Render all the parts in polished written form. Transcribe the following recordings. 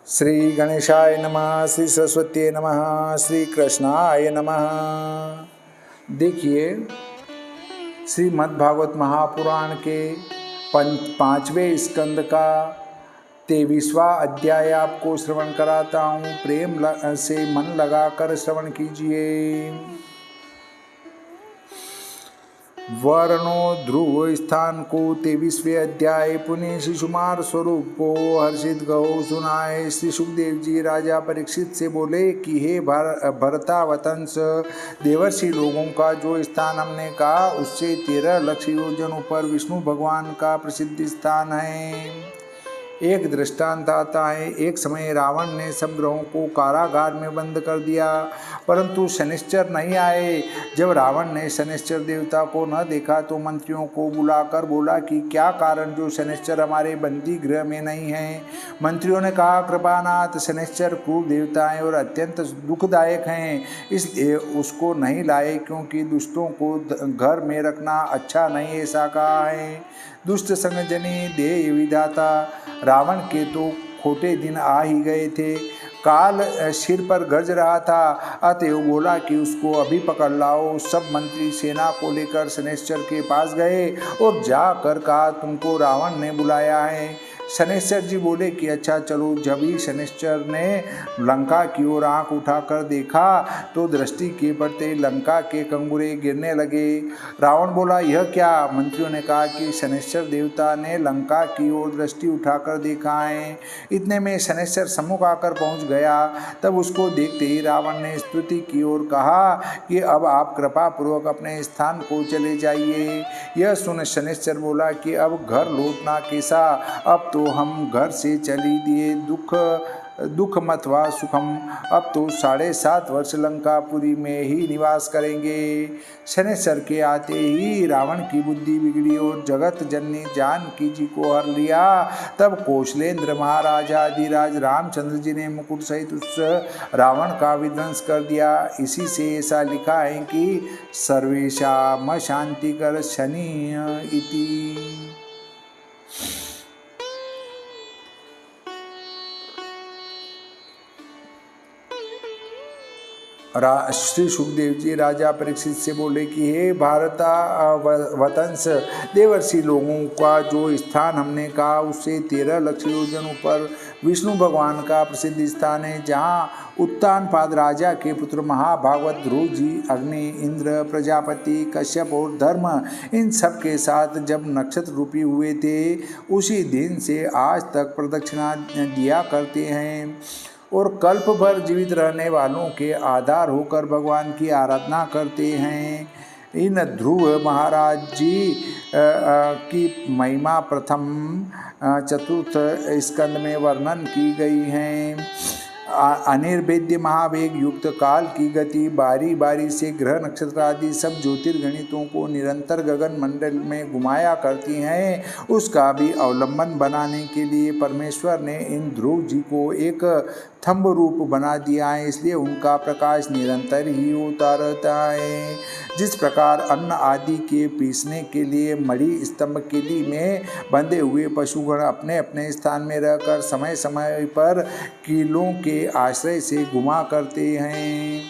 श्री गणेशाय नमः, श्री सरस्वती नमः, श्री कृष्णाय नमः। देखिए, श्रीमद्भागवत महापुराण के 5वें स्कंद का 23वां अध्याय आपको श्रवण कराता हूँ। प्रेम से मन लगाकर श्रवण कीजिए। वर्णो ध्रुव स्थान को 23वें अध्याय पुण्य शिशुमार स्वरूप को हर्षित गौ सुनाए। श्री सुखदेव जी राजा परीक्षित से बोले कि हे भरतावतंस, देवर्षि लोगों का जो स्थान हमने कहा उससे 13 लाख योजन ऊपर विष्णु भगवान का प्रसिद्ध स्थान है। एक दृष्टांत आता है। एक समय रावण ने सब ग्रहों को कारागार में बंद कर दिया, परंतु शनिश्चर नहीं आए। जब रावण ने शनिश्चर देवता को न देखा तो मंत्रियों को बुलाकर बोला कि क्या कारण जो शनिश्चर हमारे बंदी गृह में नहीं है। मंत्रियों ने कहा, कृपानाथ, शनिश्चर क्रूर देवता हैं और अत्यंत दुखदायक हैं, इसलिए उसको नहीं लाए, क्योंकि दुष्टों को घर में रखना अच्छा नहीं, ऐसा कहा है। दुष्ट संगजनी देह विधाता, रावण के तो खोटे दिन आ ही गए थे। काल सिर पर गरज रहा था, अतएव बोला कि उसको अभी पकड़ लाओ। सब मंत्री सेना को लेकर शनिश्चर के पास गए और जाकर कहा, तुमको रावण ने बुलाया है। शनिश्चर जी बोले कि अच्छा चलो। जब ही शनिश्चर ने लंका की ओर आंख उठाकर देखा तो दृष्टि के पड़ते लंका के कंगुरे गिरने लगे। रावण बोला, यह क्या? मंत्रियों ने कहा कि शनिश्चर देवता ने लंका की ओर दृष्टि उठाकर देखा है। इतने में शनिश्चर सम्मुख आकर पहुंच गया। तब उसको देखते ही रावण ने स्तुति की ओर कहा कि अब आप कृपा पूर्वक अपने स्थान को चले जाइए। यह सुन शनिश्चर बोला कि अब घर लौटना कैसा, अब तो हम घर से चली दिए दुख मत वा सुखम, अब तो 7.5 वर्ष लंकापुरी में ही निवास करेंगे। शनिश्चर के आते ही रावण की बुद्धि बिगड़ी और जगत जननी जानकी जी को हर लिया। तब कौशलेंद्र महाराज आदिराज रामचंद्र जी ने मुकुट सहित उस रावण का विध्वंस कर दिया। इसी से ऐसा लिखा है कि सर्वेशाम शांतिकर शनि इति। श्री सुखदेव जी राजा परीक्षित से बोले कि हे भारतावतंस, देवर्षि लोगों का जो स्थान हमने कहा उससे 13 लाख योजन ऊपर विष्णु भगवान का प्रसिद्ध स्थान है, जहाँ उत्तानपाद राजा के पुत्र महाभागवत ध्रुव जी, अग्नि, इंद्र, प्रजापति, कश्यप और धर्म इन सब के साथ जब नक्षत्र रूपी हुए थे, उसी दिन से आज तक प्रदक्षिणा दिया करते हैं और कल्प भर जीवित रहने वालों के आधार होकर भगवान की आराधना करते हैं। इन ध्रुव महाराज जी की महिमा प्रथम 4th स्कंद में वर्णन की गई है। अनिर्वेद्य महावेग युक्त काल की गति, बारी बारी से ग्रह नक्षत्र आदि सब ज्योतिर्गणितों को निरंतर गगन मंडल में घुमाया करती हैं, उसका भी अवलंबन बनाने के लिए परमेश्वर ने इन ध्रुव जी को एक थंब रूप बना दिया है, इसलिए उनका प्रकाश निरंतर ही होता रहता है। जिस प्रकार अन्न आदि के पीसने के लिए मणि स्तंभ किली में बंधे हुए पशुगण अपने अपने स्थान में रहकर समय समय पर कीलों के आश्रय से घुमा करते हैं।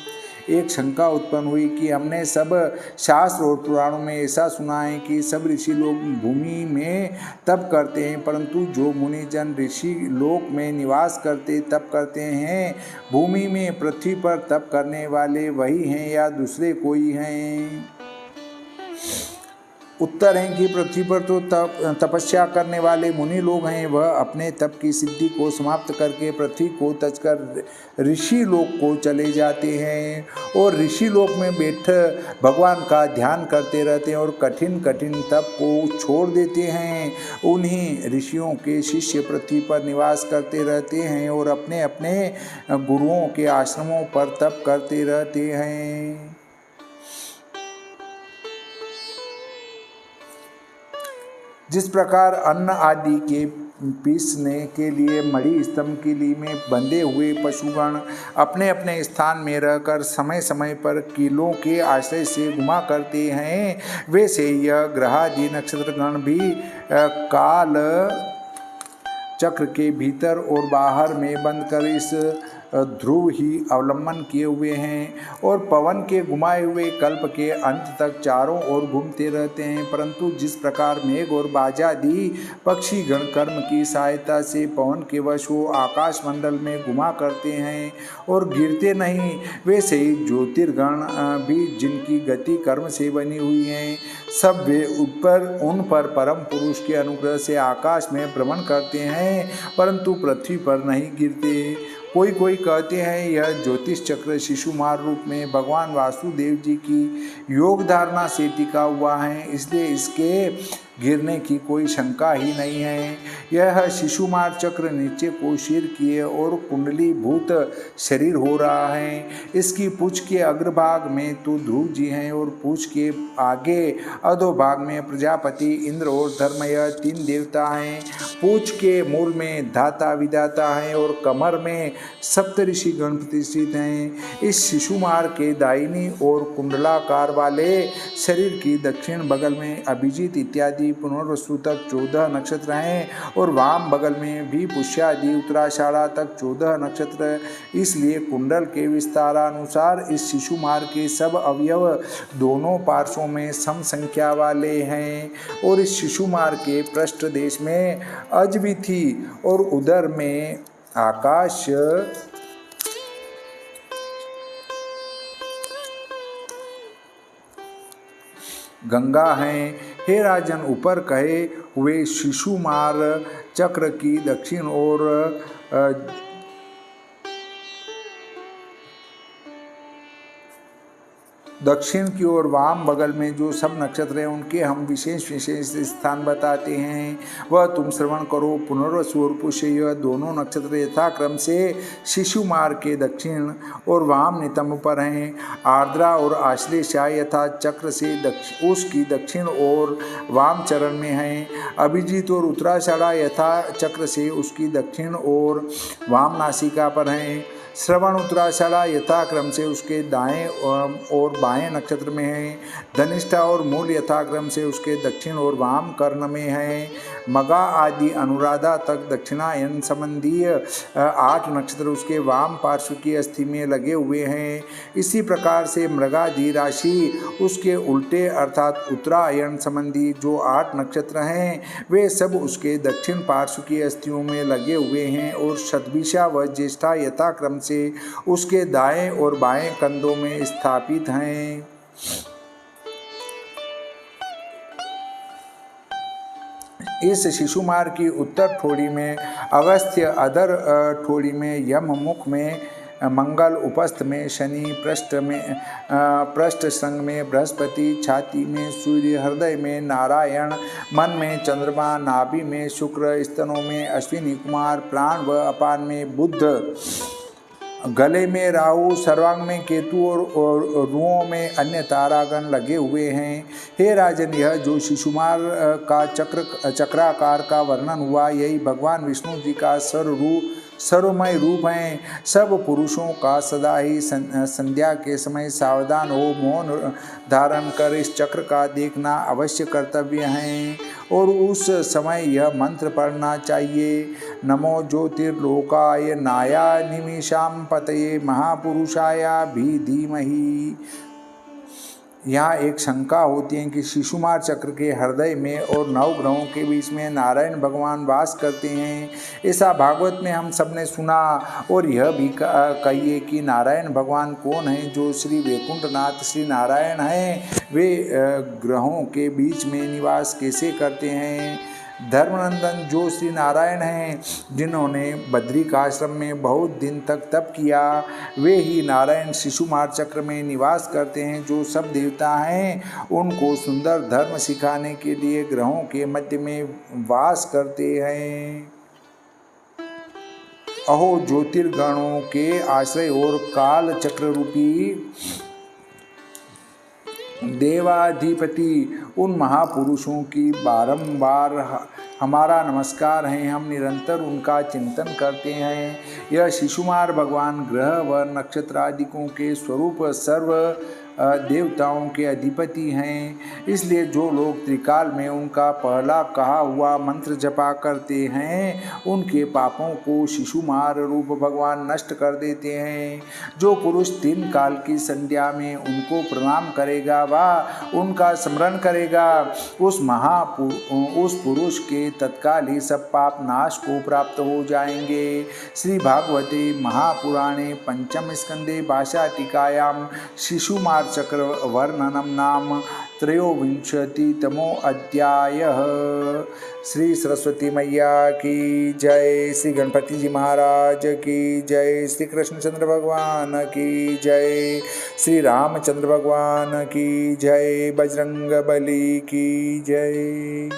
एक शंका उत्पन्न हुई कि हमने सब शास्त्र और पुराणों में ऐसा सुना है कि सब ऋषि लोग भूमि में तप करते हैं, परंतु जो मुनिजन ऋषि लोक में निवास करते तप करते हैं, भूमि में पृथ्वी पर तप करने वाले वही हैं या दूसरे कोई हैं? उत्तर है कि पृथ्वी पर तो तपस्या करने वाले मुनि लोग हैं। वह अपने तप की सिद्धि को समाप्त करके पृथ्वी को तजकर ऋषि लोक को चले जाते हैं और ऋषि लोक में बैठ भगवान का ध्यान करते रहते हैं और कठिन कठिन तप को छोड़ देते हैं। उन्हीं ऋषियों के शिष्य पृथ्वी पर निवास करते रहते हैं और अपने अपने गुरुओं के आश्रमों पर तप करते रहते हैं। जिस प्रकार अन्न आदि के पीसने के लिए मणि स्तंभ किली में बंधे हुए पशुगण अपने अपने स्थान में रहकर समय समय पर कीलों के आश्रय से घुमा करते हैं, वैसे यह ग्रहादि नक्षत्रगण भी काल चक्र के भीतर और बाहर में बंद कर इस ध्रुव ही अवलंबन किए हुए हैं और पवन के घुमाए हुए कल्प के अंत तक चारों ओर घूमते रहते हैं। परंतु जिस प्रकार मेघ और बाजादि पक्षी गण कर्म की सहायता से पवन के वश हो आकाश मंडल में घुमा करते हैं और गिरते नहीं, वैसे ही ज्योतिर्गण भी जिनकी गति कर्म से बनी हुई है, सब वे उन पर परम पुरुष के अनुग्रह से आकाश में भ्रमण करते हैं परंतु पृथ्वी पर नहीं गिरते। कोई कहते हैं यह ज्योतिष चक्र शिशुमार रूप में भगवान वासुदेव जी की योग धारणा से टिका हुआ है, इसलिए इसके गिरने की कोई शंका ही नहीं है। यह शिशुमार चक्र नीचे को सिर किए और कुंडलीभूत शरीर हो रहा है। इसकी पूंछ के अग्रभाग में तो ध्रुव जी हैं और पूंछ के आगे अधोभाग में प्रजापति, इंद्र और धर्मय तीन देवता हैं। पूंछ के मूल में धाता विधाता हैं और कमर में सप्तऋषि गण प्रतिष्ठित हैं। इस शिशुमार के दाहिनी और कुंडलाकार वाले शरीर की दक्षिण बगल में अभिजीत इत्यादि पुनर्वसु तक 14 नक्षत्र हैं और वाम बगल में भी पुष्यादि उत्तराषाढ़ा तक 14 नक्षत्र। इसलिए कुंडल के विस्तारानुसार इस शिशुमार के सब अवयव दोनों पार्श्वों में सम संख्या वाले हैं और इस शिशुमार के पृष्ठ देश में अजविथी और उदर में आकाश गंगा हैं। हे राजन, ऊपर कहे हुए शिशुमार चक्र की दक्षिण ओर दक्षिण की ओर वाम बगल में जो सब नक्षत्र हैं उनके हम विशेष स्थान बताते हैं, वह तुम श्रवण करो। पुनर्वसु और पुष्य यह दोनों नक्षत्र यथाक्रम से शिशुमार के दक्षिण और वाम नितंब पर हैं। आर्द्रा और आश्लेषा यथा चक्र से उसकी दक्षिण और वाम चरण में हैं। अभिजीत और उत्तराषाढ़ा यथा चक्र से उसकी दक्षिण और वाम नासिका पर हैं। श्रवण उत्तराषाढ़ा यथाक्रम से उसके दाएं और बाएं नक्षत्र में है। धनिष्ठा और मूल यथाक्रम से उसके दक्षिण और वाम कर्ण में है। मगा आदि अनुराधा तक दक्षिणायन संबंधीय 8 नक्षत्र उसके वाम पार्श्व की अस्थि में लगे हुए हैं। इसी प्रकार से मृगादि राशि उसके उल्टे अर्थात उत्तरायण संबंधी जो 8 नक्षत्र हैं वे सब उसके दक्षिण पार्श्व की अस्थियों में लगे हुए हैं और शतभिषा व ज्येष्ठा यथाक्रम से उसके दाएं और बाएं कंधों में स्थापित हैं। इस शिशुमार की उत्तर ठोड़ी में अगस्त्य, अधर ठोड़ी में यम, मुख में मंगल, उपस्थ में शनि, पृष्ठ संग में बृहस्पति, छाती में सूर्य, हृदय में नारायण, मन में चंद्रमा, नाभि में शुक्र, स्तनों में अश्विनी कुमार, प्राण व अपान में बुध, गले में राहु, सर्वांग में केतु और रुओं में अन्य तारागण लगे हुए हैं। हे राजन, यह जो शिशुमार का चक्राकार का वर्णन हुआ यही भगवान विष्णु जी का सर्वमय रूप है। सब पुरुषों का सदा ही संध्या के समय सावधान हो मौन धारण कर इस चक्र का देखना अवश्य कर्तव्य है और उस समय यह मंत्र पढ़ना चाहिए। नमो ज्योतिर्लोकाय नाया निमिषाम पतये महापुरुषाय भी धीमहि। यहाँ एक शंका होती है कि शिशुमार चक्र के हृदय में और 9 ग्रहों के बीच में नारायण भगवान वास करते हैं। ऐसा भागवत में हम सबने सुना और यह भी कहिए कि नारायण भगवान कौन हैं। जो श्री वैकुंठनाथ श्री नारायण हैं वे ग्रहों के बीच में निवास कैसे करते हैं। धर्मनंदन जो श्री नारायण हैं जिन्होंने बद्रिकाश्रम में बहुत दिन तक तप किया, वे ही नारायण शिशुमार चक्र में निवास करते हैं। जो सब देवता हैं उनको सुंदर धर्म सिखाने के लिए ग्रहों के मध्य में वास करते हैं। अहो ज्योतिर्गणों के आश्रय और काल चक्र रूपी देवाधिपति उन महापुरुषों की बारंबार हमारा नमस्कार है। हम निरंतर उनका चिंतन करते हैं। यह शिशुमार भगवान ग्रह व नक्षत्रादिकों के स्वरूप सर्व देवताओं के अधिपति हैं। इसलिए जो लोग त्रिकाल में उनका पहला कहा हुआ मंत्र जपा करते हैं उनके पापों को शिशुमार रूप भगवान नष्ट कर देते हैं। जो पुरुष 3 काल की संध्या में उनको प्रणाम करेगा व उनका स्मरण करेगा उस पुरुष के तत्काल ही सब पाप नाश को प्राप्त हो जाएंगे। श्री भागवते महापुराणे पंचम स्कंदे भाषाटिकायां शिशुमार चक्र वर्णनम नाम त्रयोविंशतितमो अध्यायः। श्री सरस्वती मैया की जय, श्री गणपति जी महाराज की जय, श्री कृष्णचंद्र भगवान की जय, श्री रामचंद्र भगवान की जय, बजरंग बली की जय।